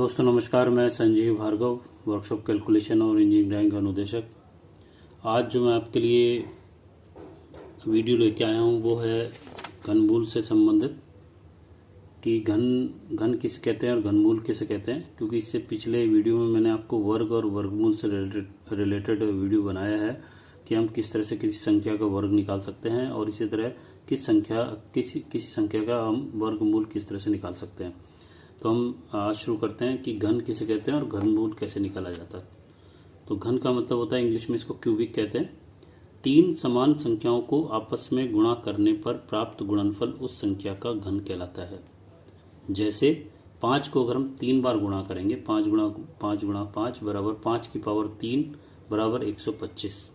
दोस्तों नमस्कार, मैं संजीव भार्गव, वर्कशॉप कैलकुलेशन और इंजीनियरिंग का अनुदेशक। आज जो मैं आपके लिए वीडियो लेके आया हूँ वो है घनमूल से संबंधित कि घन किसे कहते हैं और घनमूल किसे कहते हैं। क्योंकि इससे पिछले वीडियो में मैंने आपको वर्ग और वर्गमूल से रिलेटेड वीडियो बनाया है कि हम किस तरह से किसी संख्या का वर्ग निकाल सकते हैं और इसी तरह किसी संख्या का हम वर्गमूल किस तरह से निकाल सकते हैं। तो हम आज शुरू करते हैं कि घन किसे कहते हैं और घनमूल कैसे निकाला जाता है। तो घन का मतलब होता है, इंग्लिश में इसको क्यूबिक कहते हैं। तीन समान संख्याओं को आपस में गुणा करने पर प्राप्त गुणनफल उस संख्या का घन कहलाता है। जैसे 5 को अगर हम 3 बार गुणा करेंगे, 5 गुणा 5 बराबर 5 की पावर 3 बराबर 125।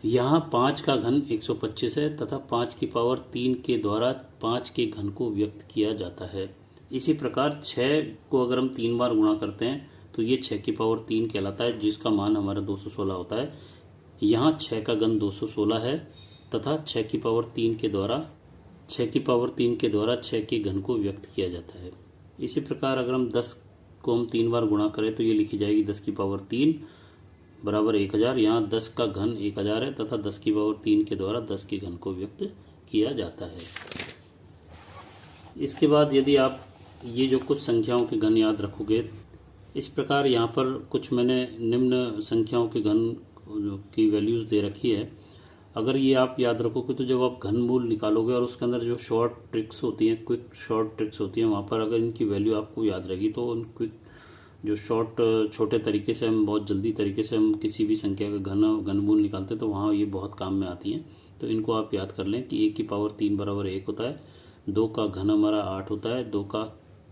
यहाँ 5 का घन 125 है तथा 5 की पावर 3 के द्वारा 5 के घन को व्यक्त किया जाता है। इसी प्रकार 6 को अगर हम 3 बार गुणा करते हैं तो ये 6 की पावर 3 कहलाता है, जिसका मान हमारा 216 होता है। यहाँ 6 का घन 216 है तथा 6 की पावर 3 के द्वारा 6 के घन को व्यक्त किया जाता है। इसी प्रकार अगर हम 10 को हम 3 बार गुणा करें तो ये लिखी जाएगी 10 की पावर 3 बराबर 1000। यहाँ 10 का घन 1000 है तथा 10 की पावर 3 के द्वारा 10 के घन को व्यक्त किया जाता है। इसके बाद यदि आप ये जो कुछ संख्याओं के घन याद रखोगे, इस प्रकार यहाँ पर कुछ मैंने निम्न संख्याओं के घन की वैल्यूज़ दे रखी है। अगर ये आप याद रखोगे तो जब आप घनमूल निकालोगे और उसके अंदर जो शॉर्ट ट्रिक्स होती हैं, क्विक शॉर्ट ट्रिक्स होती हैं, वहाँ पर अगर इनकी वैल्यू आपको याद रहेगी तो उन क्विक जो छोटे तरीके से हम बहुत जल्दी तरीके से हम किसी भी संख्या का घनमूल निकालते हैं तो वहाँ ये बहुत काम में आती हैं। तो इनको आप याद कर लें कि 1 की पावर 3 बराबर 1 होता है, 2 का घन हमारा 8 होता है,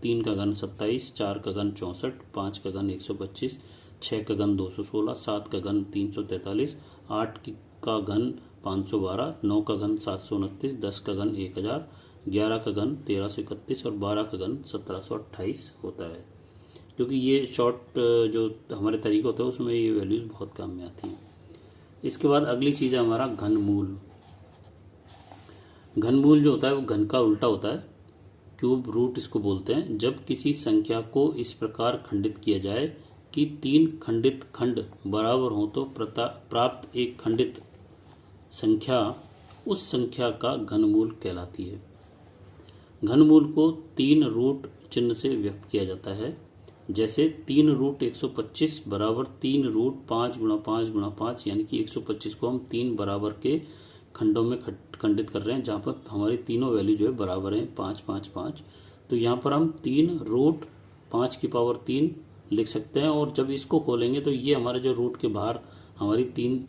3 का घन 27, 4 का घन 64, 5 का घन 125, 6 का घन 216, 7 का घन 343, 8 का घन 512, 9 का घन 729, 10 का घन 1000, 11 का घन 1331 और 12 का घन 1728 होता है। क्योंकि ये शॉर्ट जो हमारे तरीके होते हैं उसमें ये वैल्यूज़ बहुत काम में आती हैं। इसके बाद अगली चीज़ है हमारा घनमूल। घनमूल जो होता है वो घन का उल्टा होता है, क्यूब रूट इसको बोलते हैं। जब किसी संख्या को इस प्रकार खंडित किया जाए कि 3 खंडित खंड बराबर हों तो प्राप्त एक खंडित संख्या उस संख्या का घनमूल कहलाती है। घनमूल को 3 रूट चिन्ह से व्यक्त किया जाता है। जैसे 3 रूट 125 बराबर 3 रूट 5 गुणा 5 गुणा 5, यानी कि 125 को हम 3 बराबर के खंडों में खंडित कर रहे हैं, जहाँ पर हमारी तीनों वैल्यू जो है बराबर हैं 5 5 5। तो यहाँ पर हम 3 रूट 5 की पावर 3 लिख सकते हैं। और जब इसको खोलेंगे तो ये हमारे जो रूट के बाहर हमारी 3,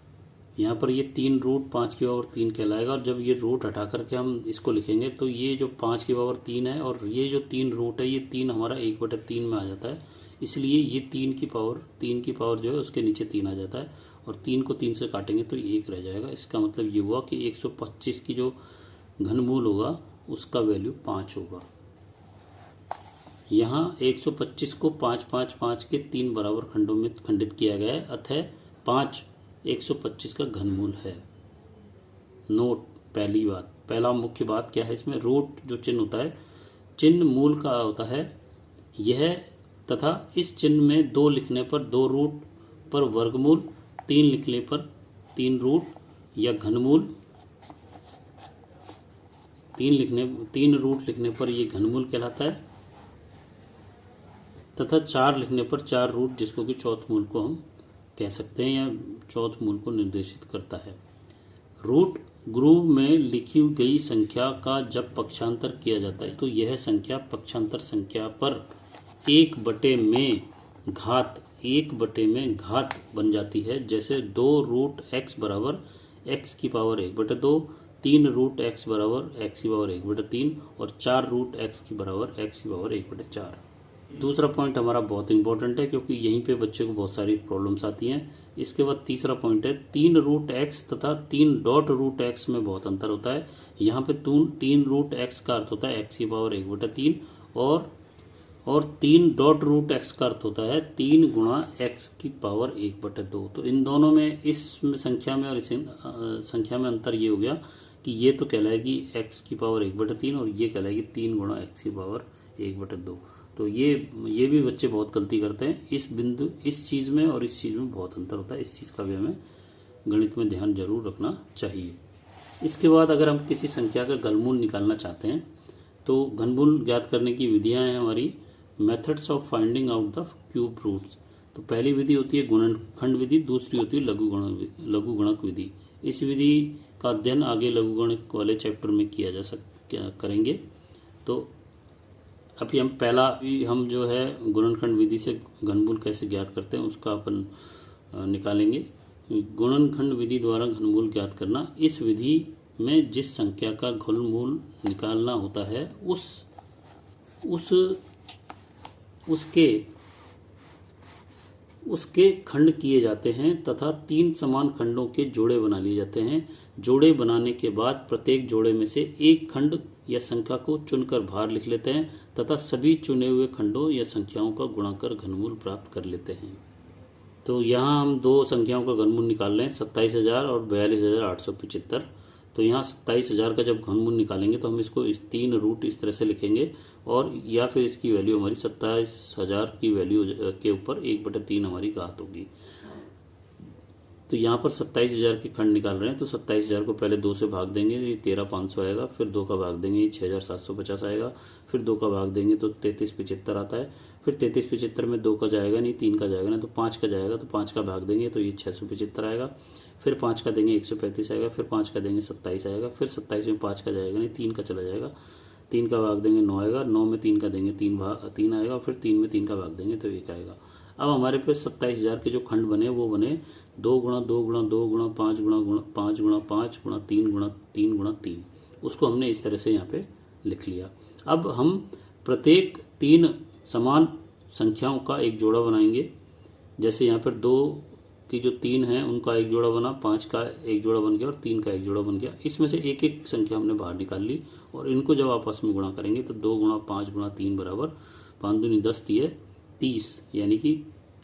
यहाँ पर ये 3 रूट 5 की पावर 3 कहलाएगा। और जब ये रूट हटा करके हम इसको लिखेंगे तो ये जो 5 की पावर 3 है और ये जो 3 रूट है, ये 3 हमारा 1/3 में आ जाता है। इसलिए ये 3 की पावर जो है उसके नीचे 3 आ जाता है और 3 को 3 से काटेंगे तो 1 रह जाएगा। इसका मतलब ये हुआ कि 125 की जो घनमूल होगा उसका वैल्यू 5 होगा। यहाँ 125 को 5 5 5 के 3 बराबर खंडों में खंडित किया गया है, अतः 5 125 का घनमूल है। नोट, पहला मुख्य बात क्या है इसमें, रूट जो चिन्ह होता है, चिन्ह मूल का होता है यह, तथा इस चिन्ह में 2 लिखने पर 2 रूट पर वर्गमूल, 3 लिखने पर 3 रूट या घनमूल, 3 रूट लिखने पर यह घनमूल कहलाता है, तथा 4 लिखने पर 4 रूट, जिसको कि चौथ मूल को हम कह सकते हैं या चौथ मूल को निर्देशित करता है। रूट ग्रुप में लिखी गई संख्या का जब पक्षांतर किया जाता है तो यह संख्या पक्षांतर संख्या पर 1/में घात बन जाती है। जैसे 2 रूट x बराबर x की पावर 1/2, 3 रूट x बराबर x की पावर 1/3 और 4 रूट x की बराबर x की पावर 1/4। दूसरा पॉइंट हमारा बहुत इंपॉर्टेंट है क्योंकि यहीं पे बच्चे को बहुत सारी प्रॉब्लम्स आती हैं। इसके बाद तीसरा पॉइंट है 3 रूट x तथा 3 डॉट रूट x में बहुत अंतर होता है। यहाँ पे 3 रूट x का अर्थ होता है x की पावर 1/3 और 3 डॉट रूट एक्स का अर्थ होता है 3 गुणा एक्स की पावर 1/2। तो इन दोनों में, इस संख्या में और इस संख्या में अंतर ये हो गया कि ये तो कहलाएगी एक्स की पावर 1/3 और ये कहलाएगी 3 गुणा एक्स की पावर 1/2। तो ये भी बच्चे बहुत गलती करते हैं। इस चीज़ में और इस चीज़ में बहुत अंतर होता है। इस चीज़ का भी हमें गणित में ध्यान जरूर रखना चाहिए। इसके बाद अगर हम किसी संख्या का घनमूल निकालना चाहते हैं तो घनमूल ज्ञात करने की विधियां हैं हमारी methods of finding out the cube roots. तो पहली विधि होती है गुणनखंड विधि, दूसरी होती है लघुगणक विधि। इस विधि का अध्ययन आगे लघुगणक वाले चैप्टर में किया करेंगे। तो अभी हम जो है गुणनखंड विधि से घनमूल कैसे ज्ञात करते हैं उसका अपन निकालेंगे। गुणनखंड विधि द्वारा घनमूल ज्ञात करना, इस विधि में जिस संख्या का घनमूल निकालना होता है उसके खंड किए जाते हैं तथा 3 समान खंडों के जोड़े बना लिए जाते हैं। जोड़े बनाने के बाद प्रत्येक जोड़े में से एक खंड या संख्या को चुनकर बाहर लिख लेते हैं तथा सभी चुने हुए खंडों या संख्याओं का गुणा कर घनमूल प्राप्त कर लेते हैं। तो यहाँ हम 2 संख्याओं का घनमूल निकाल रहे हैं, 27,000 और 42,875। तो यहाँ 27,000 का जब घनमूल निकालेंगे तो हम इसको 3 रूट इस तरह से लिखेंगे और या फिर इसकी वैल्यू हमारी 27,000 की वैल्यू के ऊपर 1/3 हमारी घात होगी। तो यहाँ पर 27,000 के खंड निकाल रहे हैं तो 27,000 को पहले 2 से भाग देंगे, ये 13,500 आएगा। फिर 2 का भाग देंगे, ये 6,750 आएगा। फिर 2 का भाग देंगे तो 33,75 आता है। फिर 33,75 में 2 का जाएगा नहीं, 3 का जाएगा ना, तो 5 का जाएगा। तो 5 का भाग देंगे तो ये 675 आएगा। फिर 5 का देंगे 135 आएगा। फिर 5 का देंगे 27 आएगा। फिर 27 में 5 का जाएगा नहीं, 3 का चला जाएगा। 3 का भाग देंगे 9 आएगा। 9 में 3 का देंगे 3 आएगा। फिर 3 में 3 का भाग देंगे तो 1 आएगा। अब हमारे पास 27,000 के जो खंड बने वो बने 2 गुणा 2 गुणा 2 गुणा 5 गुणा 5 गुणा 5 गुणा 3 गुणा 3 गुणा 3। उसको हमने इस तरह से यहाँ पे लिख लिया। अब हम प्रत्येक 3 समान संख्याओं का एक जोड़ा बनाएंगे। जैसे यहाँ पर 2 की जो 3 हैं उनका एक जोड़ा बना, 5 का एक जोड़ा बन गया और 3 का एक जोड़ा बन गया। इसमें से एक एक संख्या हमने बाहर निकाल ली और इनको जब आपस में गुणा करेंगे तो 2 गुणा 5 गुणा 3 बराबर 5 दूनी 10 30, यानी कि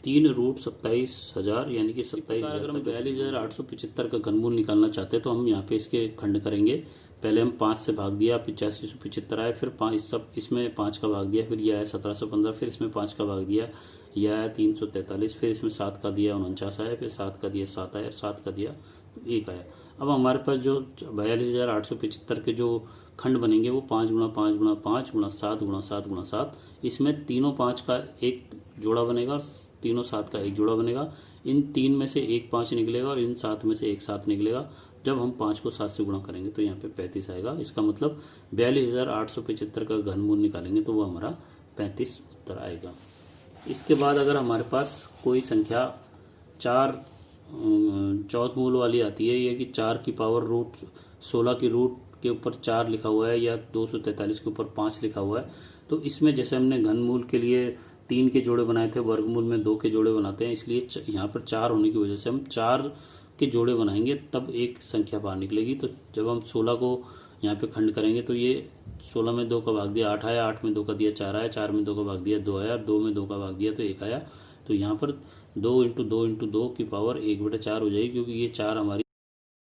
3 रूट 27,000 यानी कि 27,000। अगर हम 42,875 का घनमूल निकालना चाहते हैं तो हम यहाँ पे इसके खंड करेंगे। पहले हम 5 से भाग दिया, 8575 आए। फिर 5 इसमें 5 का भाग दिया, फिर यह आया 1715। फिर इसमें 5 का भाग दिया, यह आया 343। फिर इसमें 7 का दिया 49 आया। फिर 7 का दिया 7 आया। 7 का दिया 1 आया। अब हमारे पास जो 42,875 के जो खंड बनेंगे वो 5 गुणा 5 गुणा 5 गुणा 7 गुणा 7 गुणा 7। इसमें तीनों 5 का एक जोड़ा बनेगा और तीनों 7 का एक जोड़ा बनेगा। इन 3 में से एक 5 निकलेगा और इन 7 में से एक 7 निकलेगा। जब हम 5 को 7 से गुणा करेंगे तो यहाँ पे 35 आएगा। इसका मतलब 42,875 का घनमूल निकालेंगे तो वो हमारा 35 उत्तर आएगा। इसके बाद अगर हमारे पास कोई संख्या 4 चौथ मूल वाली आती है, ये कि 4 की पावर रूट 16 की रूट के ऊपर 4 लिखा हुआ है या 243 के ऊपर 5 लिखा हुआ है, तो इसमें जैसे हमने घनमूल के लिए 3 के जोड़े बनाए थे, वर्गमूल में 2 के जोड़े बनाते हैं, इसलिए यहाँ पर 4 होने की वजह से हम 4 के जोड़े बनाएंगे तब एक संख्या बाहर निकलेगी। तो जब हम 16 को यहाँ पे खंड करेंगे तो ये 16 में 2 का भाग दिया 8 आया, 8 में 2 का दिया 4 आया, 4 में 2 का भाग दिया 2 आया, 2 में 2 का भाग दिया तो 1 आया। तो यहाँ पर 2 इंटू 2 इंटू 2 की पावर 1/4 हो जाएगी, क्योंकि ये 4 हमारी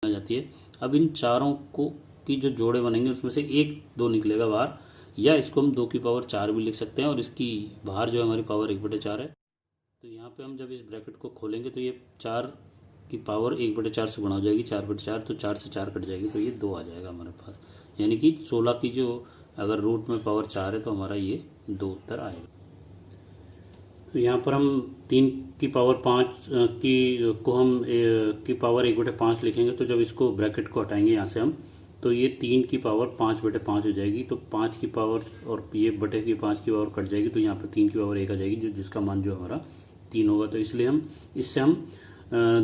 आ जाती है। अब इन चारों को की जो जोड़े बनेंगे उसमें से 1-2 निकलेगा बाहर, या इसको हम 2 की पावर 4 भी लिख सकते हैं और इसकी बाहर जो हमारी पावर 1/4 है। तो यहाँ पे हम जब इस ब्रैकेट को खोलेंगे तो ये 4 की पावर 1/4 से गुणा हो जाएगी, 4/4, तो 4 से 4 कट जाएगी तो ये 2 आ जाएगा हमारे पास। यानी कि 16 की जो अगर रूट में पावर 4 है तो हमारा ये 2 उत्तर आएगा। तो यहाँ पर हम 3 की पावर 5 की पावर 1/5 लिखेंगे। तो जब इसको ब्रैकेट को हटाएंगे यहाँ से हम, तो ये 3 की पावर 5/5 हो जाएगी। तो 5 की पावर और ये बटे की 5 की पावर कट जाएगी, तो यहाँ पर 3 की पावर 1 आ जाएगी, जिसका मान जो हमारा 3 होगा। तो इसलिए हम इससे हम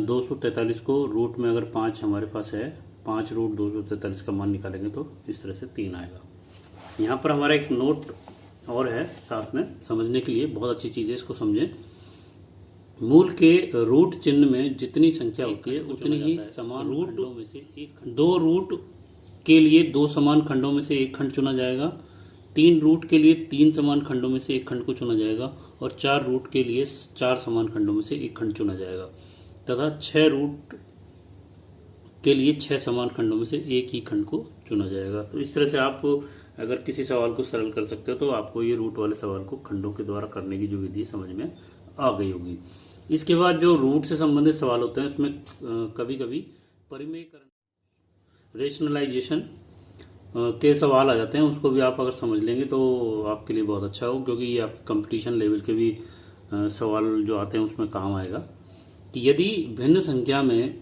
243 को रूट में अगर 5 हमारे पास है, 5 रूट 243 का मान निकालेंगे तो इस तरह से 3 आएगा। यहाँ पर हमारा एक नोट और है साथ में समझने के लिए, बहुत अच्छी चीज़ है, इसको समझें। मूल के रूट चिन्ह में जितनी संख्या होती है उतनी ही समान खंडों में से एक 2 रूट के लिए 2 समान खंडों में से एक खंड चुना जाएगा। 3 रूट के लिए 3 समान खंडों में से एक खंड को चुना जाएगा और 4 रूट के लिए 4 समान खंडों में से एक खंड चुना जाएगा तथा 6 रूट के लिए 6 समान खंडों में से एक ही खंड को चुना जाएगा। तो इस तरह से आप अगर किसी सवाल को सरल कर सकते हो तो आपको ये रूट वाले सवाल को खंडों के द्वारा करने की जो विधि समझ में आ गई होगी। इसके बाद जो रूट से संबंधित सवाल होते हैं उसमें कभी कभी परिमेयकरण रेशनलाइजेशन के सवाल आ जाते हैं, उसको भी आप अगर समझ लेंगे तो आपके लिए बहुत अच्छा हो, क्योंकि ये आप कंपटीशन लेवल के भी सवाल जो आते हैं उसमें काम आएगा कि यदि भिन्न संख्या में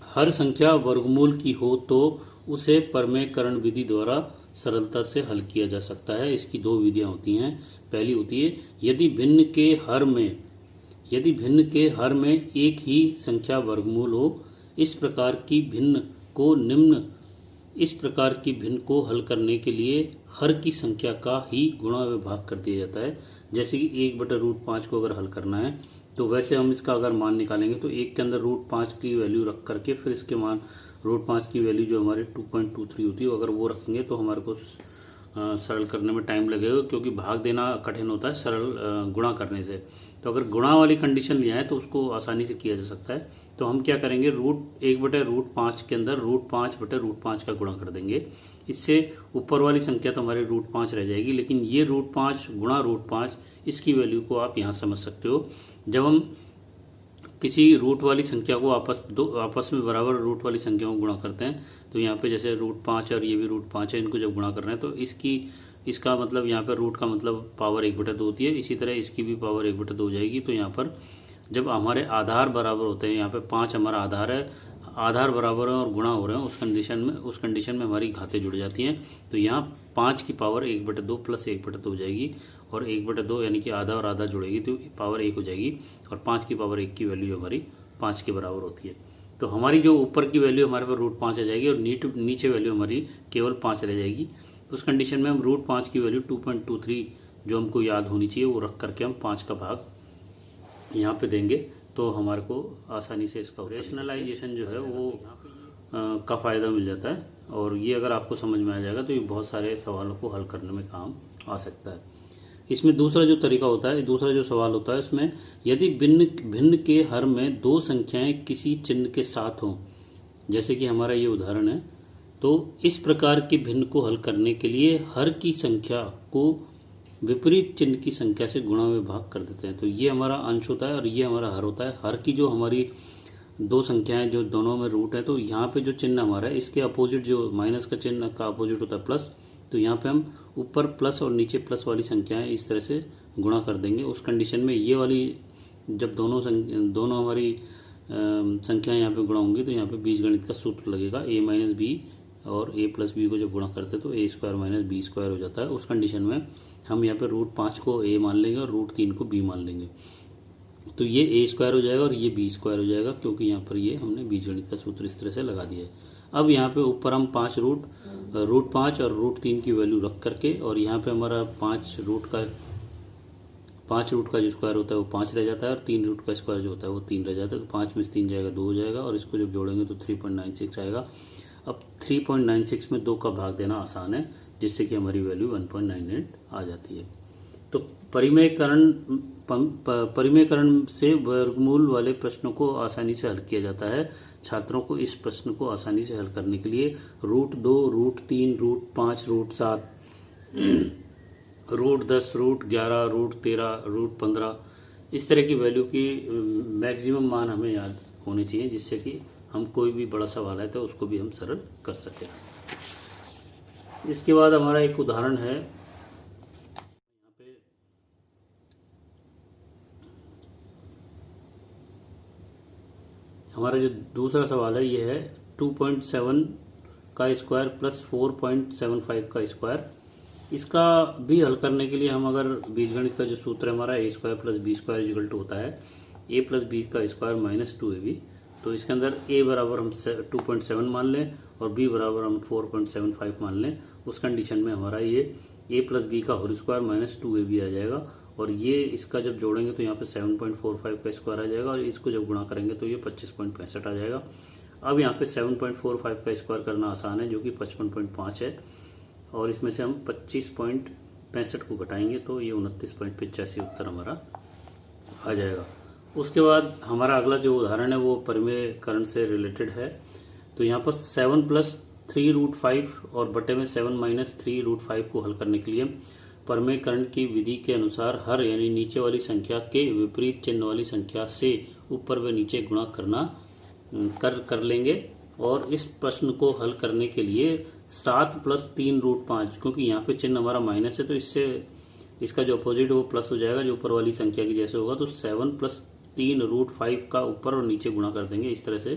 हर संख्या वर्गमूल की हो तो उसे परिमेयकरण विधि द्वारा सरलता से हल किया जा सकता है। इसकी 2 विधियां होती हैं। पहली होती है यदि भिन्न के हर में एक ही संख्या वर्गमूल हो, इस प्रकार की भिन्न को हल करने के लिए हर की संख्या का ही गुणा व भाग कर दिया जाता है। जैसे कि 1/√5 को अगर हल करना है तो वैसे हम इसका अगर मान निकालेंगे तो 1 के अंदर √5 की वैल्यू रख करके फिर इसके मान √5 की वैल्यू जो हमारी 2.23 होती है अगर वो रखेंगे तो हमारे को सरल करने में टाइम लगेगा, क्योंकि भाग देना कठिन होता है सरल गुणा करने से। तो अगर गुणा वाली कंडीशन लिया है तो उसको आसानी से किया जा सकता है। तो हम क्या करेंगे, 1/√5 के अंदर √5/√5 का गुणा कर देंगे। इससे ऊपर वाली संख्या तो हमारी √5 रह जाएगी, लेकिन ये √5 गुणा √5 इसकी वैल्यू को आप यहाँ समझ सकते हो। जब हम किसी रूट वाली संख्या को आपस में बराबर रूट वाली संख्याओं को गुणा करते हैं तो यहाँ पे जैसे √5 और ये भी √5 है, इनको जब गुणा कर रहे हैं तो इसका मतलब यहाँ पे रूट का मतलब पावर 1/2 होती है। इसी तरह इसकी भी पावर 1/2 हो जाएगी। तो यहाँ पर जब हमारे आधार बराबर होते हैं, यहाँ पे 5 हमारा आधार है, आधार बराबर है और गुणा हो रहे हैं, उस कंडीशन में हमारी घातें जुड़ जाती हैं। तो यहाँ 5 की पावर 1/2 प्लस 1/2 हो जाएगी और 1/2 यानी कि आधा और आधा जुड़ेगी तो पावर 1 हो जाएगी और 5 की पावर 1 की वैल्यू हमारी 5 के बराबर होती है। तो हमारी जो ऊपर की वैल्यू हमारे पास √5 आ जाएगी और नीचे वैल्यू हमारी केवल 5 रह जाएगी। उस कंडीशन में हम √5 की वैल्यू 2.23 जो हमको याद होनी चाहिए वो रख करके हम 5 का भाग यहाँ पे देंगे तो हमारे को आसानी से इसका रेशनलाइजेशन जो है वो का फ़ायदा मिल जाता है। और ये अगर आपको समझ में आ जाएगा तो ये बहुत सारे सवालों को हल करने में काम आ सकता है। इसमें दूसरा जो तरीका होता है, दूसरा जो सवाल होता है इसमें यदि भिन्न के हर में 2 संख्याएं किसी चिन्ह के साथ हों, जैसे कि हमारा ये उदाहरण है, तो इस प्रकार के भिन्न को हल करने के लिए हर की संख्या को विपरीत चिन्ह की संख्या से गुणा में भाग कर देते हैं। तो ये हमारा अंश होता है और ये हमारा हर होता है। हर की जो हमारी 2 संख्याएं जो दोनों में रूट है, तो यहाँ पे जो चिन्ह हमारा है इसके अपोजिट जो माइनस का चिन्ह का अपोजिट होता है प्लस, तो यहाँ पे हम ऊपर प्लस और नीचे प्लस वाली संख्याएं इस तरह से गुणा कर देंगे। उस कंडीशन में ये वाली जब दोनों हमारी संख्याएं यहाँ पे गुणा होंगी तो यहाँ पे बीजगणित का सूत्र लगेगा a-b और a+b को जब गुणा करते तो a² - b² हो जाता है। उस कंडीशन में हम यहाँ पे √5 को a मान लेंगे और √3 को b मान लेंगे, तो ये a² हो जाएगा और ये b² हो जाएगा, क्योंकि यहाँ पर ये हमने बीजगणित का सूत्र इस तरह से लगा दिया है। अब यहाँ पे ऊपर हम √5 और √3 की वैल्यू रख करके और यहाँ पे हमारा 5 रूट का जो स्क्वायर होता है वो 5 रह जाता है और 3 रूट का स्क्वायर जो होता है वो 3 रह जाता है। तो 5 में से 3 जाएगा 2 हो जाएगा और इसको जब जोड़ेंगे तो 3.96 आएगा। अब 3.96 में 2 का भाग देना आसान है, जिससे कि हमारी वैल्यू 1.98 आ जाती है। तो परिमेयकरण से वर्गमूल वाले प्रश्नों को आसानी से हल किया जाता है। छात्रों को इस प्रश्न को आसानी से हल करने के लिए √2, √3, √5, √7, √10, √11, √13, √15 इस तरह की वैल्यू की मैक्सिमम मान हमें याद होने चाहिए, जिससे कि हम कोई भी बड़ा सवाल है तो उसको भी हम सरल कर सकें। इसके बाद हमारा एक उदाहरण है, यहाँ पे हमारा जो दूसरा सवाल है ये है 2.7 का स्क्वायर प्लस 4.75 का स्क्वायर। इसका भी हल करने के लिए हम अगर बीजगणित का जो सूत्र है हमारा a² + b² होता है a + b का स्क्वायर - 2ab, तो इसके अंदर a बराबर हम 2.7 मान लें और b बराबर हम 4.75 मान लें। उस कंडीशन में हमारा ये a + b का होल स्क्वायर - 2ab आ जाएगा और ये इसका जब जोड़ेंगे तो यहाँ पे 7.45 का स्क्वायर आ जाएगा और इसको जब गुणा करेंगे तो ये 25.65 आ जाएगा। अब यहाँ पे 7.45 का स्क्वायर करना आसान है, जो कि 55.5 है और इसमें से हम 25.65 को घटाएंगे तो ये 29.85 उत्तर हमारा आ जाएगा। उसके बाद हमारा अगला जो उदाहरण है वो परिमेयकरण से रिलेटेड है। तो यहाँ पर 7 + 3√5 और बटे में 7 - 3√5 को हल करने के लिए परिमेयकरण की विधि के अनुसार हर यानी नीचे वाली संख्या के विपरीत चिन्ह वाली संख्या से ऊपर व नीचे गुणा कर लेंगे। और इस प्रश्न को हल करने के लिए 7 + 3√5, क्योंकि यहाँ पे चिन्ह हमारा माइनस है तो इससे इसका जो अपोजिट है वो प्लस हो जाएगा, जो ऊपर वाली संख्या की जैसे होगा। तो 7 + 3√5 का ऊपर और नीचे गुणा कर देंगे इस तरह से।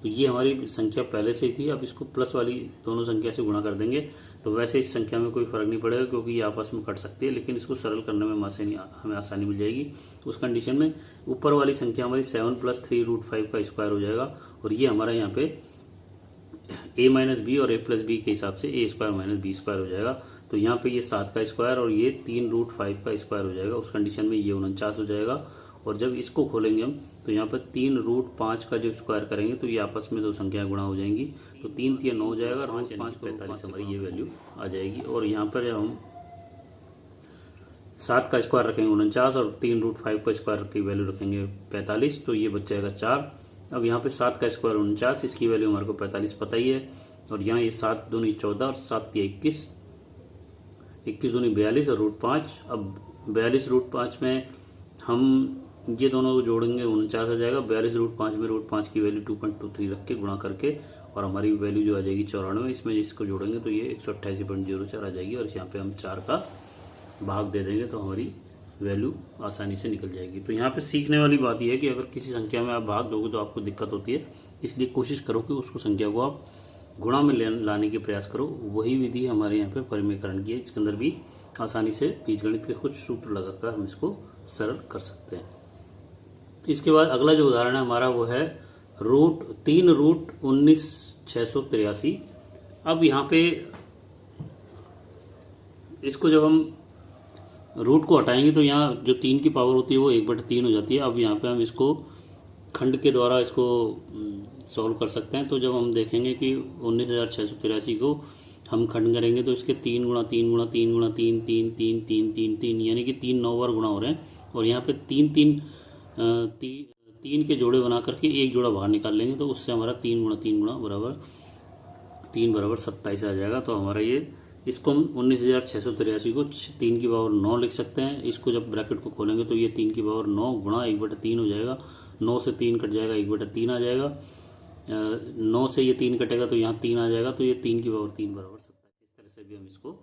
तो ये हमारी संख्या पहले से ही थी, अब इसको प्लस वाली दोनों संख्या से गुणा कर देंगे। तो वैसे इस संख्या में कोई फर्क नहीं पड़ेगा क्योंकि ये आपस में कट सकती है, लेकिन इसको सरल करने में हमें आसानी मिल जाएगी। उस कंडीशन में ऊपर वाली संख्या हमारी 7 + 3√5 का स्क्वायर हो जाएगा और ये हमारा यहाँ पे a - b और a + b के हिसाब से a² - b² हो जाएगा। तो यहाँ पे ये 7 का स्क्वायर और ये 3√5 का स्क्वायर हो जाएगा। उस कंडीशन में ये 49 हो जाएगा। और जब इसको खोलेंगे हम तो यहाँ पर 3√5 का जब स्क्वायर करेंगे तो ये आपस में दो संख्याएं गुणा हो जाएंगी। तो 3 × 3 = 9 हो जाएगा और 5 × 45 हमारी ये वैल्यू आ जाएगी। और यहाँ पर हम 7 का स्क्वायर रखेंगे 49 और 3√5 का स्क्वायर की वैल्यू रखेंगे 45, तो ये बच जाएगा 4। अब यहाँ पे 7 का स्क्वायर 49, इसकी वैल्यू हमारे को 45 पता ही है। और यहाँ ये 7 दूनी 14 और 7 × 21, 21 दूनी 42 और √5। अब 42√5 में हम ये दोनों को जोड़ेंगे 49 आ जाएगा। 42√5 में √5 की वैल्यू 2.23 रख के गुणा करके और हमारी वैल्यू जो आ जाएगी 94। इसमें इसको जोड़ेंगे तो ये 188.04 आ जाएगी और यहाँ पे हम 4 का भाग दे देंगे तो हमारी वैल्यू आसानी से निकल जाएगी। तो यहाँ पे सीखने वाली बात यह है कि अगर किसी संख्या में आप भाग दोगे तो आपको दिक्कत होती है, इसलिए कोशिश करो कि उसको संख्या को आप गुणा में लाने की प्रयास करो। वही विधि हमारे यहाँ पे परिमेयकरण की है, इसके अंदर भी आसानी से बीजगणित के कुछ सूत्र लगाकर हम इसको सरल कर सकते हैं। इसके बाद अगला जो उदाहरण है हमारा वो है 3√19,683। अब यहाँ पे इसको जब हम रूट को हटाएंगे तो यहाँ जो 3 की पावर होती है वो 1/3 हो जाती है। अब यहाँ पे हम इसको खंड के द्वारा इसको सॉल्व कर सकते हैं। तो जब हम देखेंगे कि 19,683 को हम खंड करेंगे तो इसके 3 × 3 × 3 × 3 3 3 3 3 3 यानी कि 3 9 बार गुणा हो रहे हैं। और यहाँ पे 3 के जोड़े बना करके एक जोड़ा बाहर निकाल लेंगे तो उससे हमारा 3 × 3 = 3 = 27 आ जाएगा। तो हमारा ये इसको हम 19,683 को 3 की पावर 9 लिख सकते हैं। इसको जब ब्रैकेट को खोलेंगे तो ये 3 की पावर 9 गुणा 1/3 हो जाएगा। 9 से 3 कट जाएगा 1/3 आ जाएगा। 9 से ये 3 कटेगा तो यहाँ 3 आ जाएगा। तो ये 3 की पावर 3 = 27। इस तरह से भी हम इसको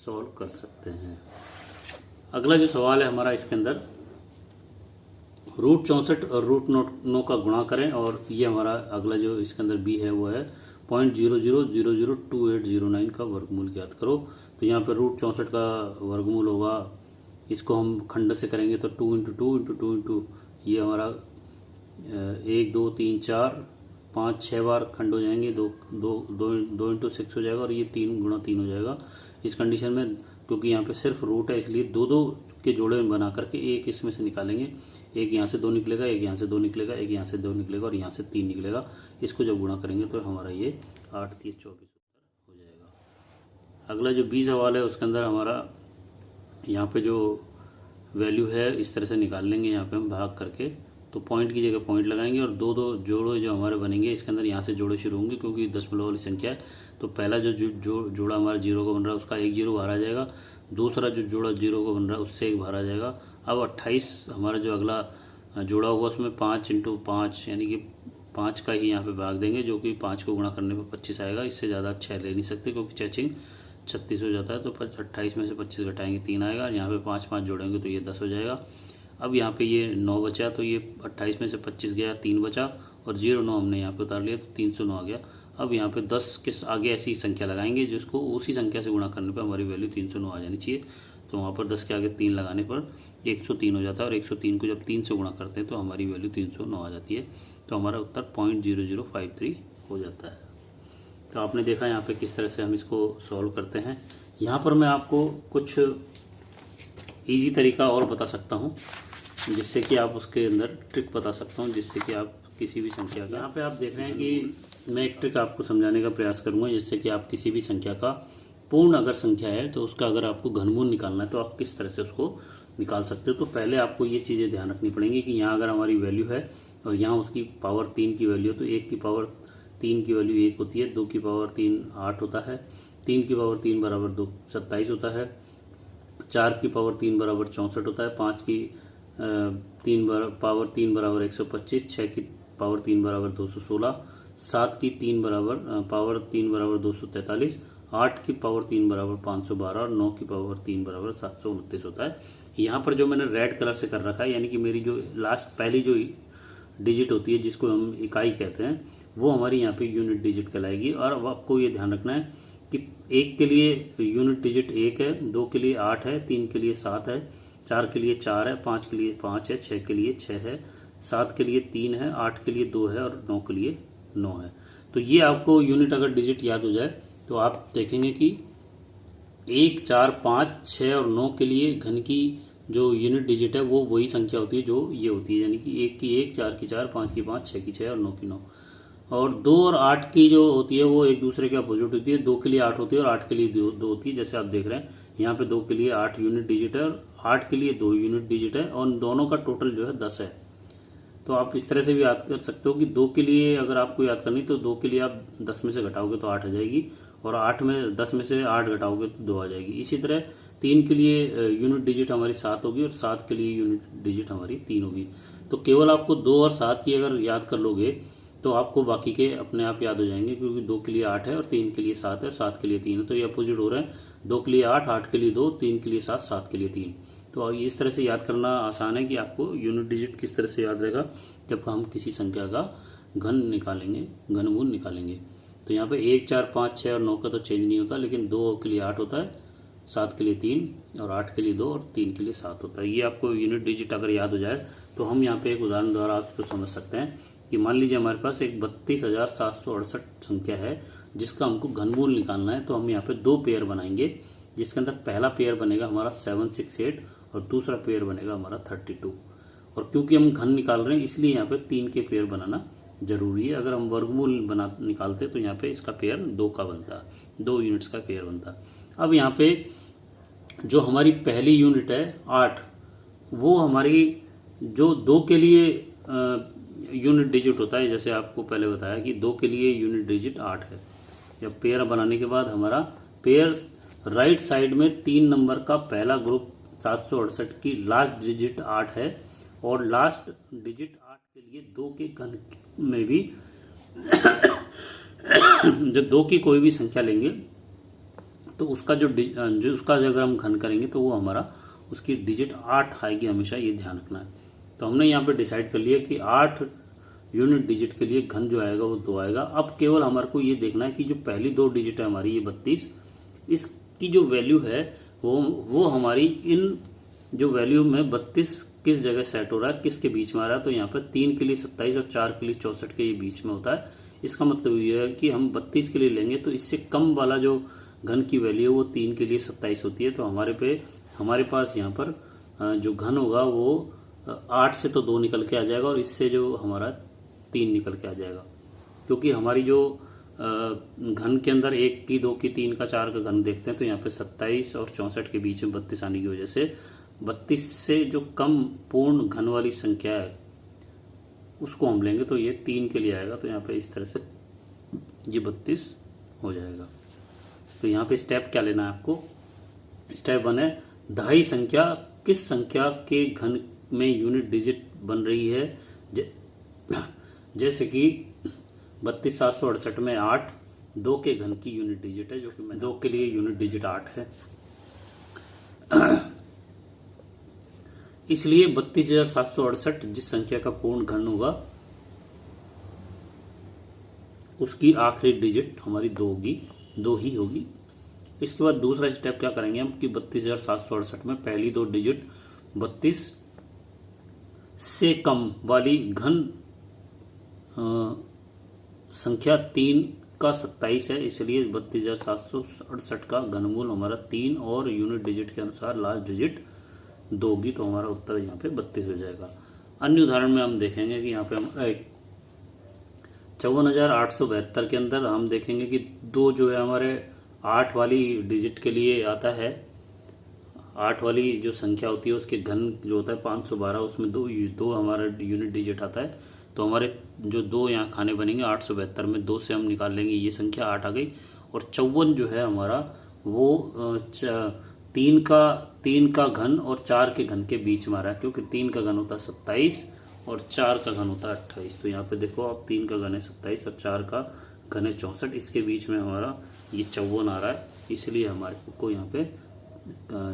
सॉल्व कर सकते हैं। अगला जो सवाल है हमारा इसके अंदर √64 और √9 का गुणा करें। और ये हमारा अगला जो इसके अंदर बी है वो है 0.00002809 का वर्गमूल ज्ञात करो। तो यहाँ पर √64 का वर्गमूल होगा, इसको हम खंड से करेंगे तो 2 × 2 × 2 × ये हमारा 1 2 3 4 5 6 बार खंड हो जाएंगे। 2 × 6 हो जाएगा और ये 3 × 3 हो जाएगा। इस कंडीशन में क्योंकि यहाँ पे सिर्फ रूट है इसलिए 2 के जोड़े बना करके एक इसमें से निकालेंगे। एक यहाँ से 2 निकलेगा, एक यहाँ से 2 निकलेगा, एक यहाँ से 2 निकलेगा और यहाँ से 3 निकलेगा। इसको जब गुणा करेंगे तो हमारा ये 8 × 3 = 24 हो जाएगा। अगला जो बी सवाल है उसके अंदर हमारा यहाँ पे जो वैल्यू है इस तरह से निकाल लेंगे। यहाँ पे हम भाग करके तो पॉइंट की जगह पॉइंट लगाएंगे और 2 जोड़े जो हमारे बनेंगे इसके अंदर यहाँ से जोड़े शुरू होंगे क्योंकि दशमलव वाली संख्या है। तो पहला जो जोड़ा हमारा 0 का बन रहा है उसका 1 0 बाहर आ जाएगा। दूसरा जो जोड़ा 0 का बन रहा है उससे 1 बाहर आ जाएगा। अब 28 हमारा जो अगला जोड़ा होगा उसमें 5 × 5 यानी कि 5 का ही यहाँ पे भाग देंगे, जो कि 5 को गुणा करने पर 25 आएगा। इससे ज़्यादा 6 ले नहीं सकते क्योंकि 6 × 36 हो जाता है। तो 28 में से 25 घटाएंगे 3 आएगा। यहाँ पे 5 5 जोड़ेंगे तो ये 10 हो जाएगा। अब यहाँ पे ये 9 बचा तो ये 28 में से 25 गया, 3 बचा और 0 9 हमने यहाँ पे उतार लिया तो 309 आ गया। अब यहाँ पे 10 के आगे ऐसी संख्या लगाएंगे जिसको उसी संख्या से गुणा करने पर हमारी वैल्यू 309 आ जानी चाहिए। तो वहाँ पर 10 के आगे 3 लगाने पर 103 हो जाता है और 103 को जब 3 से गुणा करते हैं तो हमारी वैल्यू 309 आ जाती है। तो हमारा उत्तर 0.0053 हो जाता है। तो आपने देखा यहाँ पे किस तरह से हम इसको सॉल्व करते हैं। यहाँ पर मैं आपको कुछ ईजी तरीका और बता सकता हूँ जिससे कि आप उसके अंदर ट्रिक बता सकता हूँ जिससे कि आप किसी भी संख्या का, यहाँ पे आप देख रहे हैं कि मैं एक ट्रिक आपको समझाने का प्रयास करूँगा जिससे कि आप किसी भी संख्या का पूर्ण अगर संख्या है तो उसका अगर आपको घनमूल निकालना है तो आप किस तरह से उसको निकाल सकते हो। तो पहले आपको ये चीज़ें ध्यान रखनी पड़ेंगी कि यहाँ अगर हमारी वैल्यू है और यहाँ उसकी पावर 3 की वैल्यू है तो 1 की पावर 3 की वैल्यू 1 होती है, 2 की पावर 3 8 होता है, 3 की पावर 3 बराबर 2 27 होता है, 4 की पावर 3 बराबर 64 होता है, 5 की पावर 3 बराबर 125, 6 की पावर 3 बराबर 216, 7 की पावर 3 बराबर 243, 8 की पावर 3 बराबर 512 और 9 की पावर 3 बराबर 729 होता है। यहाँ पर जो मैंने रेड कलर से कर रखा है यानी कि मेरी जो लास्ट पहली जो डिजिट होती है जिसको हम इकाई कहते हैं वो हमारी यहाँ पे यूनिट डिजिट कहलाएगी। और अब आपको ये ध्यान रखना है कि 1 के लिए यूनिट डिजिट 1 है, 2 के लिए 8 है, 3 के लिए 7 है, 4 के लिए 4 है, 5 के लिए 5 है, 6 के लिए 6 है, 7 के लिए 3 है, 8 के लिए 2 है और 9 के लिए 9 है। तो ये आपको यूनिट अगर डिजिट याद हो जाए तो आप देखेंगे कि 1, 4, 5, 6 और 9 के लिए घन की जो यूनिट डिजिट है वो वही संख्या होती है जो ये होती है, यानी कि 1 की 1, 4 की 4, 5 की 5, 6 की 6 और 9 की 9। और 2 और 8 की जो होती है वो एक दूसरे के अपोजिट होती है। 2 के लिए 8 होती है और 8 के लिए 2 होती है। जैसे आप देख रहे हैं यहाँ पे 2 के लिए 8 यूनिट डिजिट है और 8 के लिए 2 यूनिट डिजिट है और दोनों का टोटल जो है 10 है। तो आप इस तरह से भी याद कर सकते हो कि 2 के लिए अगर आपको याद करनी तो 2 के लिए आप 10 में से घटाओगे तो 8 आ जाएगी और 10 में से 8 घटाओगे तो 2 आ जाएगी। इसी तरह 3 के लिए यूनिट डिजिट हमारी 7 होगी और 7 के लिए यूनिट डिजिट हमारी 3 होगी। तो केवल आपको 2 और 7 की अगर याद कर लोगे तो आपको बाकी के अपने आप याद हो जाएंगे, क्योंकि 2 के लिए 8 है और 3 के लिए 7 है, 7 के लिए 3 है। तो ये अपोजिट हो रहे हैं, 2 के लिए 8, 8 के लिए 2, 3 के लिए 7, 7 के लिए 3। तो इस तरह से याद करना आसान है कि आपको यूनिट डिजिट किस तरह से याद रहेगा जब हम किसी संख्या का घन निकालेंगे, घनमूल निकालेंगे। तो यहाँ पे 1, 4, 5, 6 और 9 का तो चेंज नहीं होता, लेकिन 2 के लिए 8 होता है, 7 के लिए 3 और 8 के लिए 2 और 3 के लिए 7 होता है। ये आपको यूनिट डिजिट अगर याद हो जाए तो हम यहाँ पे एक उदाहरण द्वारा आप इसको समझ सकते हैं कि मान लीजिए हमारे पास एक 32,768 संख्या है जिसका हमको घनमूल निकालना है। तो हम यहाँ पे 2 पेयर बनाएंगे जिसके अंदर पहला पेयर बनेगा हमारा 768 और दूसरा पेयर बनेगा हमारा 32। और क्योंकि हम घन निकाल रहे हैं इसलिए यहाँ पे 3 के पेयर बनाना जरूरी है। अगर हम वर्गमूल निकालते तो यहाँ पे इसका पेयर 2 का बनता है, 2 यूनिट्स का पेयर बनता है। अब यहाँ पे जो हमारी पहली यूनिट है 8, वो हमारी जो 2 के लिए यूनिट डिजिट होता है, जैसे आपको पहले बताया कि 2 के लिए यूनिट डिजिट 8 है। जब पेयर बनाने के बाद हमारा पेयर राइट साइड में 3 नंबर का पहला ग्रुप 768 की लास्ट डिजिट 8 है और लास्ट डिजिट 8 के लिए 2 के घन में भी जब 2 की कोई भी संख्या लेंगे तो उसका जो उसका अगर हम घन करेंगे तो वो हमारा उसकी डिजिट 8 आएगी हमेशा, ये ध्यान रखना है। तो हमने यहाँ पे डिसाइड कर लिया कि 8 यूनिट डिजिट के लिए घन जो आएगा वो 2 आएगा। अब केवल हमारे को ये देखना है कि जो पहली 2 डिजिट है हमारी ये 32, इसकी जो वैल्यू है वो हमारी इन जो वैल्यू में 32 किस जगह सेट हो रहा है, किसके बीच में आ रहा है। तो यहाँ पर 3 के लिए 27 और 4 के लिए 64 के ये बीच में होता है। इसका मतलब ये है कि हम 32 के लिए लेंगे तो इससे कम वाला जो घन की वैल्यू है वो 3 के लिए 27 होती है। तो हमारे पास यहाँ पर जो घन होगा वो 8 से तो 2 निकल के आ जाएगा और इससे जो हमारा 3 निकल के आ जाएगा, क्योंकि हमारी जो घन के अंदर 1 की 2 की 3 का 4 का घन देखते हैं तो यहाँ पे 27 और 64 के बीच में 32 आने की वजह से 32 से जो कम पूर्ण घन वाली संख्या है उसको हम लेंगे तो ये 3 के लिए आएगा। तो यहाँ पे इस तरह से ये 32 हो जाएगा। तो यहाँ पे स्टेप क्या लेना है आपको, स्टेप 1 है दहाई संख्या किस संख्या के घन में यूनिट डिजिट बन रही है। जैसे कि 32,768 में 8 2 के घन की यूनिट डिजिट है, जो कि 2 के लिए यूनिट डिजिट 8 है। इसलिए 32,768 जिस संख्या का पूर्ण घन होगा उसकी आखिरी डिजिट हमारी 2 होगी, 2 ही होगी। इसके बाद दूसरा स्टेप क्या करेंगे हम कि 32,768 में पहली 2 डिजिट 32 से कम वाली घन संख्या 3 का 27 है, इसलिए 32,768 का घनमूल हमारा 3 और यूनिट डिजिट के अनुसार लास्ट डिजिट 2 होगी। तो हमारा उत्तर यहाँ पे 32 हो जाएगा। अन्य उदाहरण में हम देखेंगे कि यहाँ पे हमारा 54,872 के अंदर हम देखेंगे कि 2 जो है हमारे 8 वाली डिजिट के लिए आता है, 8 वाली जो संख्या होती है उसके घन जो होता है 512, उसमें दो हमारा यूनिट डिजिट आता है। तो हमारे जो दो यहाँ खाने बनेंगे 872 में 2 से हम निकाल लेंगे, ये संख्या 8 आ गई। और 54 जो है हमारा वो 3 का घन और 4 के घन के बीच में आ रहा है, क्योंकि 3 का घन होता है 27 और 4 का घन होता है 28। तो यहाँ पे देखो आप 3 का घन है 27 और 4 का घन है 64, इसके बीच में हमारा ये 54 आ रहा है। इसलिए हमारे को यहाँ पे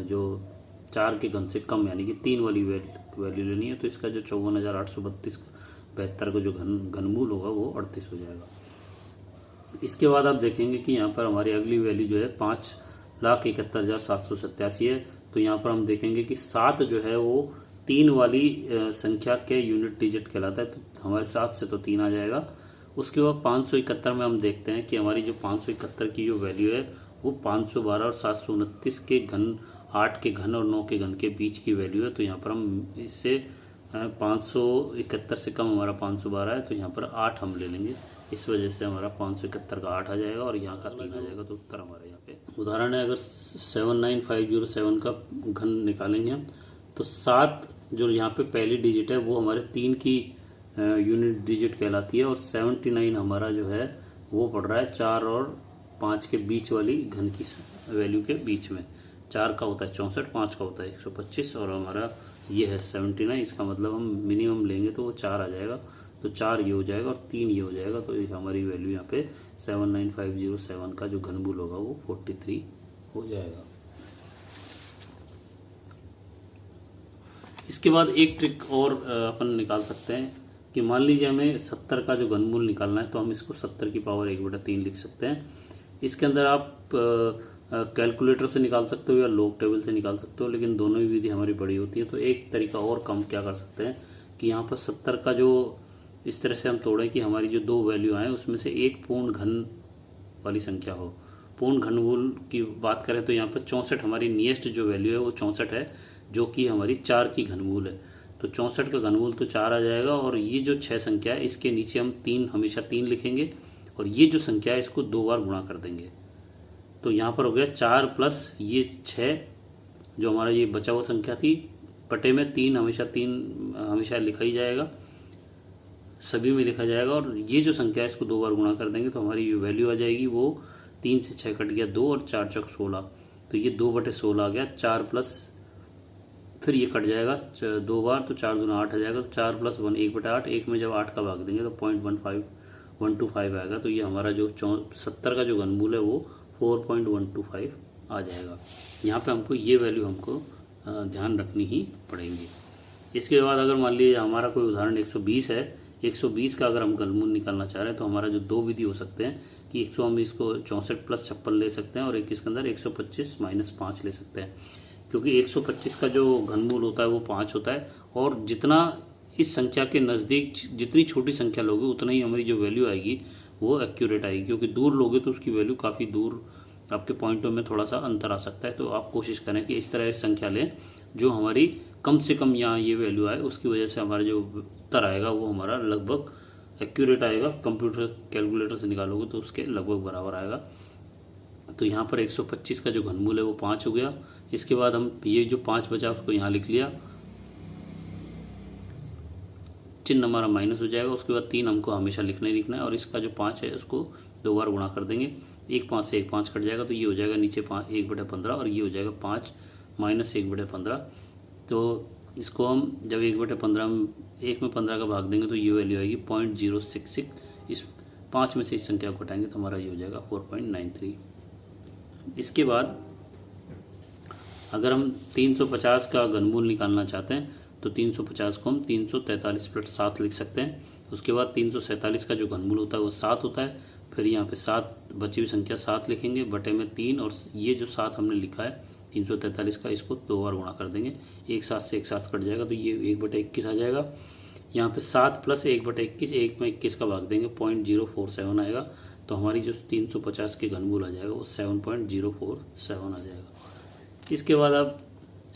जो 4 के घन से कम यानी कि 3 वाली वैल्यू लेनी है। तो इसका जो 54,832 का जो घनमूल होगा वो 38 हो जाएगा। इसके बाद आप देखेंगे कि यहाँ पर हमारी अगली वैल्यू जो है 5,71,787 है। तो यहाँ पर हम देखेंगे कि 7 जो है वो 3 वाली संख्या के यूनिट डिजिट कहलाता है। तो हमारे 7 से तो 3 आ जाएगा। उसके बाद 571 में हम देखते हैं कि हमारी जो 571 की जो वैल्यू है वो 512 और 729 के घन, 8 के घन और 9 के घन के बीच की वैल्यू है। तो यहाँ पर हम इससे 571 से कम हमारा 512 है, तो यहाँ पर 8 हम ले लेंगे। इस वजह से हमारा 571 का 8 आ जाएगा और यहाँ का 3 आ जाएगा। तो उत्तर हमारा यहाँ पे उदाहरण है, अगर 79507 का घन निकालेंगे हम, तो 7 जो यहाँ पे पहली डिजिट है वो हमारे 3 की यूनिट डिजिट कहलाती है। और 79 हमारा जो है वो पड़ रहा है 4 और 5 के बीच वाली घन की वैल्यू के बीच में। 4 का होता है 64, 5 का होता है 125 और हमारा ये है 79। इसका मतलब हम मिनिमम लेंगे तो वो 4 आ जाएगा। तो 4 ये हो जाएगा और 3 ये हो जाएगा। तो हमारी वैल्यू यहाँ पे 79507 का जो घनमूल होगा वो 43 हो जाएगा। इसके बाद एक ट्रिक और अपन निकाल सकते हैं कि मान लीजिए हमें 70 का जो घनमूल निकालना है, तो हम इसको 70 की पावर 1/3 लिख सकते हैं। इसके अंदर आप कैलकुलेटर से निकाल सकते हो या लॉग टेबल से निकाल सकते हो, लेकिन दोनों ही विधि हमारी बड़ी होती है। तो एक तरीका और कम क्या कर सकते हैं कि यहाँ पर 70 का जो इस तरह से हम तोड़ें कि हमारी जो दो वैल्यू आए उसमें से एक पूर्ण घन वाली संख्या हो। पूर्ण घनमूल की बात करें तो यहाँ पर 64 हमारी नियरेस्ट जो वैल्यू है वो 64 है, जो कि हमारी 4 की घनमूल है। तो 64 का घनमूल तो 4 आ जाएगा। और ये जो 6 संख्या है इसके नीचे हम 3 हमेशा 3 लिखेंगे और ये जो संख्या है इसको 2 बार गुणा कर देंगे। तो यहाँ पर हो गया 4 प्लस ये 6 जो हमारा ये बचा हुआ संख्या थी, बटे में 3 हमेशा लिखा ही जाएगा, सभी में लिखा जाएगा। और ये जो संख्या है इसको 2 बार गुणा कर देंगे तो हमारी जो वैल्यू आ जाएगी वो 3 से 6 कट गया 2 और 4 चौक 16। तो ये 2/16 आ गया। 4 प्लस फिर ये कट जाएगा 2 बार, तो 4 दूना 8 आ जाएगा। तो 4 प्लस 1 1/8, 1 में जब 8 का भाग देंगे तो 0.125 आएगा। तो ये हमारा जो 70 का जो घनमूल है वो 4.125 आ जाएगा। यहाँ पे हमको ये वैल्यू हमको ध्यान रखनी ही पड़ेगी। इसके बाद अगर मान लीजिए हमारा कोई उदाहरण 120 है, 120 का अगर हम घनमूल निकालना चाह रहे हैं तो हमारा जो दो विधि हो सकते हैं कि हम इसको 64 प्लस 56 ले सकते हैं और एक इसके अंदर 125 माइनस 5 ले सकते हैं, क्योंकि 125 का जो घनमूल होता है वो 5 होता है। और जितना इस संख्या के नज़दीक जितनी छोटी संख्या लोगे उतना ही हमारी जो वैल्यू आएगी वो एक्यूरेट आएगी, क्योंकि दूर लोगे तो उसकी वैल्यू काफ़ी दूर आपके पॉइंटों में थोड़ा सा अंतर आ सकता है। तो आप कोशिश करें कि इस तरह की संख्या लें जो हमारी कम से कम यहाँ ये वैल्यू आए, उसकी वजह से हमारा जो उत्तर आएगा वो हमारा लगभग एक्यूरेट आएगा। कंप्यूटर कैलकुलेटर से निकालोगे तो उसके लगभग बराबर आएगा। तो यहाँ पर 125 का जो घनमूल है वो 5 हो गया। इसके बाद हम ये जो 5 बचा उसको यहाँ लिख लिया, चिन्ह हमारा माइनस हो जाएगा। उसके बाद 3 हमको हमेशा लिखना ही लिखना है और इसका जो 5 है उसको 2 बार गुणा कर देंगे। 1 5 से 1 5 कट जाएगा तो ये हो जाएगा नीचे 1/15 और ये हो जाएगा 5 माइनस 1/15। तो इसको हम जब 1/15 में 1 में 15 का भाग देंगे तो ये वैल्यू आएगी 0.066। इस 5 में से इस संख्या को घटाएंगे तो हमारा ये हो जाएगा 4.93। इसके बाद अगर हम 350 का घनमूल निकालना चाहते हैं तो 350 को हम 343/7 लिख सकते हैं। उसके बाद 347 का जो घनमूल होता है वो 7 होता है। फिर यहाँ पे 7 बची हुई संख्या 7 लिखेंगे बटे में 3 और ये जो 7 हमने लिखा है 343 का, इसको 2 बार गुणा कर देंगे। 1 7 से 1 7 कट जाएगा तो ये 1/21 आ जाएगा। यहाँ पे 7 प्लस 1/21, 1 में 21 का भाग देंगे 0.047 आएगा। तो हमारी जो 350 के घनमूल आ जाएगा वो 7.047 आ जाएगा। इसके बाद आप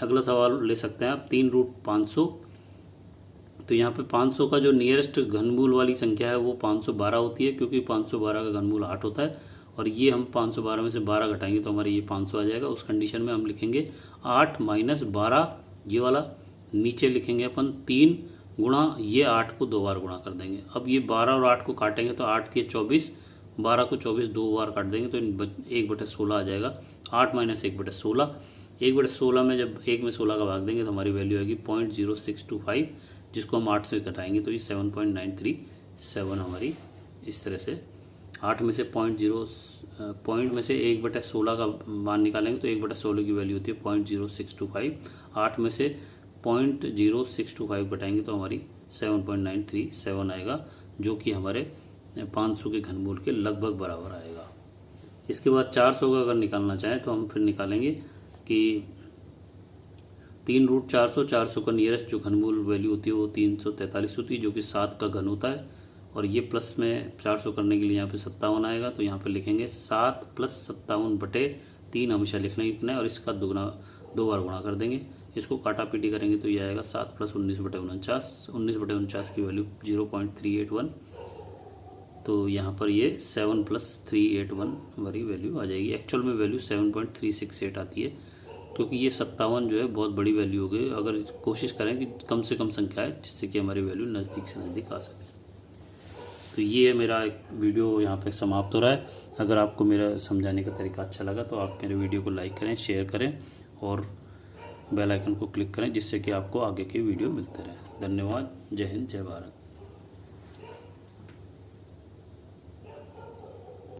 अगला सवाल ले सकते हैं आप 3√500। तो यहाँ पे 500 का जो नियरेस्ट घनमूल वाली संख्या है वो 512 होती है, क्योंकि 512 का घनमूल 8 होता है और ये हम 512 में से 12 घटाएंगे तो हमारे ये 500 आ जाएगा। उस कंडीशन में हम लिखेंगे 8 माइनस 12, ये वाला नीचे लिखेंगे अपन 3 गुणा ये 8 को 2 बार गुणा कर देंगे। अब ये 12 और 8 को काटेंगे तो 8 के 24, 12 को 24 2 बार काट देंगे तो 1/16 आ जाएगा। 8 माइनस 1/16, 1/16 में जब 1 में 16 का भाग देंगे तो हमारी वैल्यू आएगी 0.0625, जिसको हम 8 से घटाएंगे तो ये 7.937 हमारी इस तरह से 8 में से पॉइंट में से 1/16 का मान निकालेंगे तो 1/16 की वैल्यू होती है 0.0625। 8 में से 0.0625 घटाएंगे तो हमारी 7.937 आएगा, जो कि हमारे 500 के घनमूल के लगभग बराबर आएगा। इसके बाद 400 का अगर निकालना चाहें तो हम फिर निकालेंगे कि 3√400, 400 का नियरेस्ट जो घनमूल वैल्यू होती है वो 343 होती है, जो कि 7 का घन होता है। और ये प्लस में 400 करने के लिए यहाँ पे 57 आएगा, तो यहाँ पे लिखेंगे 7 + 57/3 हमेशा लिखना ही लिखना है, और इसका 2 बार गुणा कर देंगे। इसको काटा पीटी करेंगे तो ये आएगा 7 + 19/49, 19/49 की वैल्यू 0.381, तो यहाँ पर ये 7 + 381 हमारी वैल्यू आ जाएगी। एक्चुअल में वैल्यू 7.368 आती है, क्योंकि ये 57 जो है बहुत बड़ी वैल्यू हो गई। अगर कोशिश करें कि कम से कम संख्या है जिससे कि हमारी वैल्यू नज़दीक से नज़दीक आ सके। तो ये मेरा एक वीडियो यहाँ पे समाप्त हो रहा है। अगर आपको मेरा समझाने का तरीका अच्छा लगा तो आप मेरे वीडियो को लाइक करें, शेयर करें और बेल आइकन को क्लिक करें, जिससे कि आपको आगे के वीडियो मिलते रहें। धन्यवाद। जय हिंद, जय भारत।